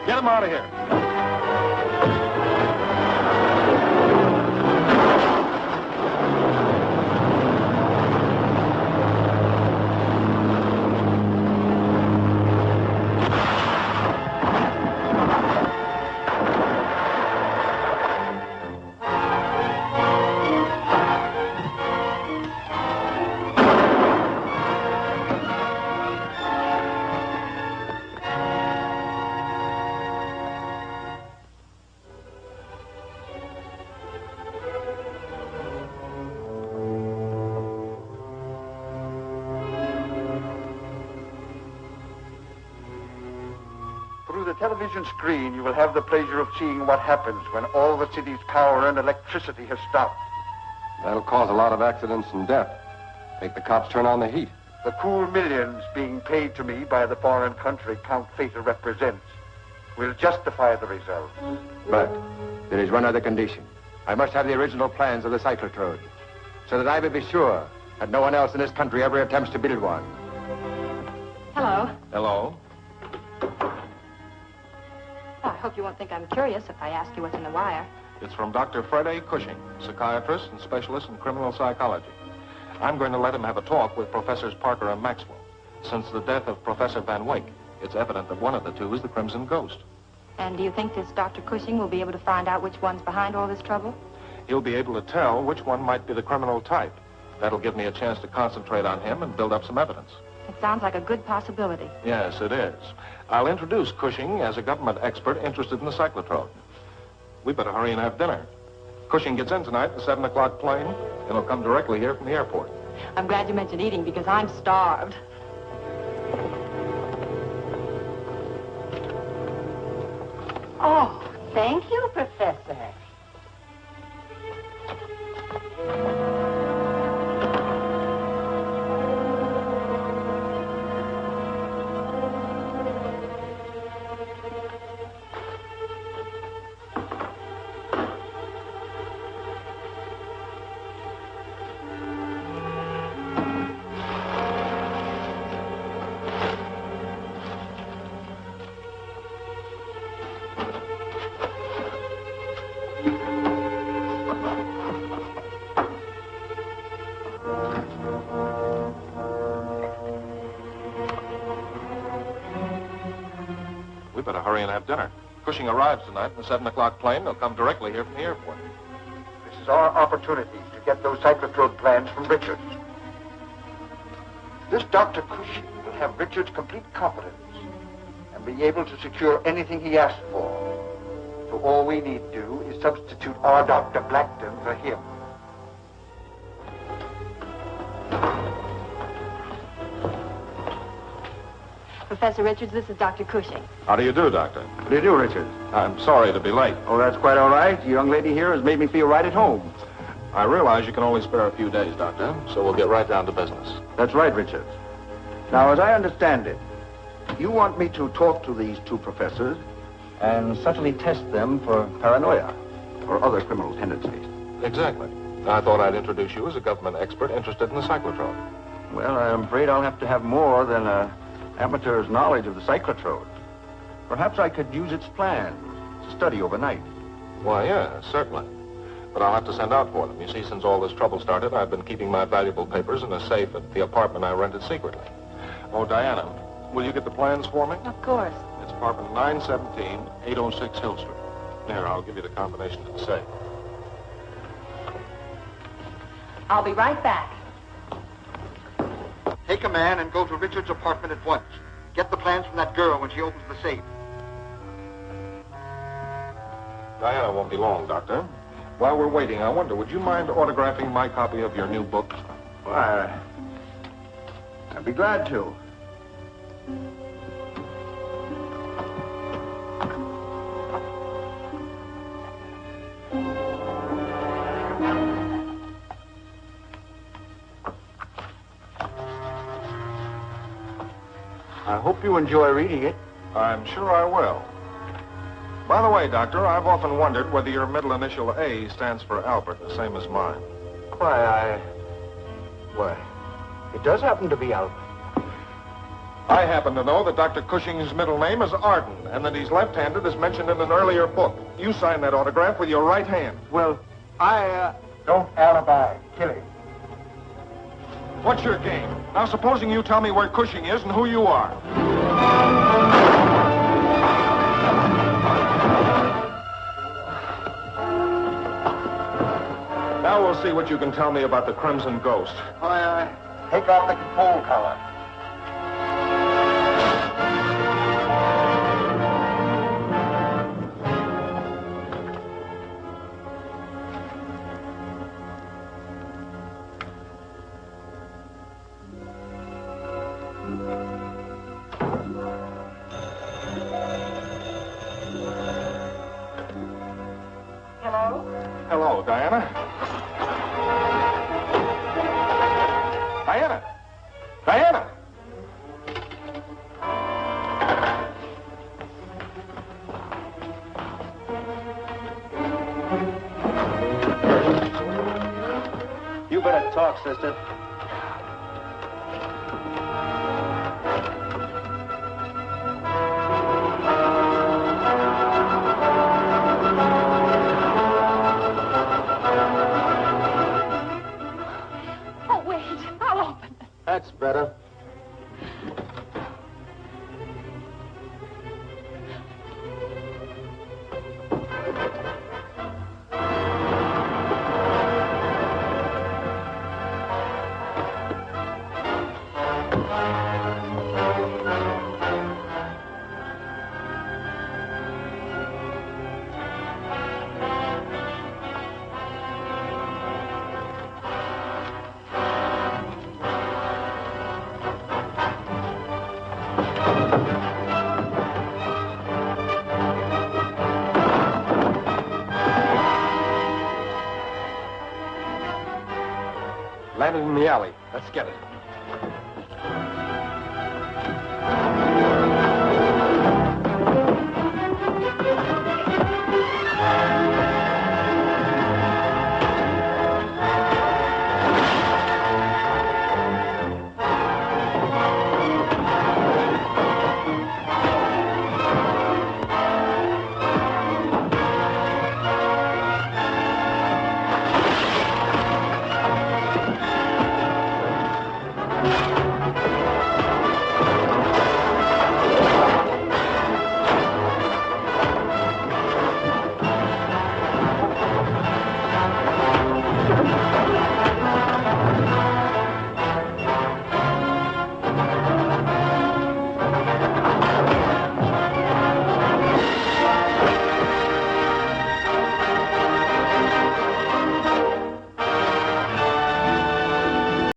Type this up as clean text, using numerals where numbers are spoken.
Get him out of here. Television screen, you will have the pleasure of seeing what happens when all the city's power and electricity has stopped. That'll cause a lot of accidents and death. Make the cops turn on the heat. The cool millions being paid to me by the foreign country Count Fata represents will justify the result. But there is one other condition. I must have the original plans of the cyclotrode, so that I may be sure that no one else in this country ever attempts to build one. Hello. Hello. Oh, I hope you won't think I'm curious if I ask you what's in the wire. It's from Dr. Fred A. Cushing, psychiatrist and specialist in criminal psychology. I'm going to let him have a talk with Professors Parker and Maxwell. Since the death of Professor Van Wyck, it's evident that one of the two is the Crimson Ghost. And do you think this Dr. Cushing will be able to find out which one's behind all this trouble? He'll be able to tell which one might be the criminal type. That'll give me a chance to concentrate on him and build up some evidence. It sounds like a good possibility. Yes, it is. I'll introduce Cushing as a government expert interested in the cyclotrode. We better hurry and have dinner. Cushing gets in tonight, the 7 o'clock plane, and he'll come directly here from the airport. I'm glad you mentioned eating because I'm starved. Oh, thank you, Professor. We better hurry and have dinner. Cushing arrives tonight in the 7 o'clock plane. They'll come directly here from the airport. This is our opportunity to get those cyclotrode plans from Richards. This Dr. Cushing will have Richards' complete confidence and be able to secure anything he asks for. So all we need do is substitute our Dr. Blackton for him. Professor Richards, this is Dr. Cushing. How do you do, Doctor? How do you do, Richards? I'm sorry to be late. Oh, that's quite all right. The young lady here has made me feel right at home. I realize you can only spare a few days, Doctor, so we'll get right down to business. That's right, Richards. Now, as I understand it, you want me to talk to these two professors and subtly test them for paranoia or other criminal tendencies. Exactly. I thought I'd introduce you as a government expert interested in the cyclotrode. Well, I'm afraid I'll have to have more than an amateur's knowledge of the cyclotrode. Perhaps I could use its plans to study overnight. Why, yeah, certainly. But I'll have to send out for them. You see, since all this trouble started, I've been keeping my valuable papers in a safe at the apartment I rented secretly. Oh, Diana, will you get the plans for me? Of course. It's apartment 917, 806 Hill Street. Here, I'll give you the combination to the safe. I'll be right back. Take a man and go to Richard's apartment at once. Get the plans from that girl when she opens the safe. Diana won't be long, Doctor. While we're waiting, I wonder, would you mind autographing my copy of your new book? Why, I'd be glad to. I hope you enjoy reading it. I'm sure I will. By the way, Doctor, I've often wondered whether your middle initial A stands for Albert, the same as mine. Why, it does happen to be Albert. I happen to know that Dr. Cushing's middle name is Arden, and that he's left-handed as mentioned in an earlier book. You signed that autograph with your right hand. Well, I, Don't alibi. Kill him. What's your game? Now, supposing you tell me where Cushing is and who you are. Now we'll see what you can tell me about the Crimson Ghost. Take off the control collar. Hello, Diana. Diana! Diana! You better talk, sister. Oh, wait. I'll open it. That's better. Landed in the alley. Let's get it.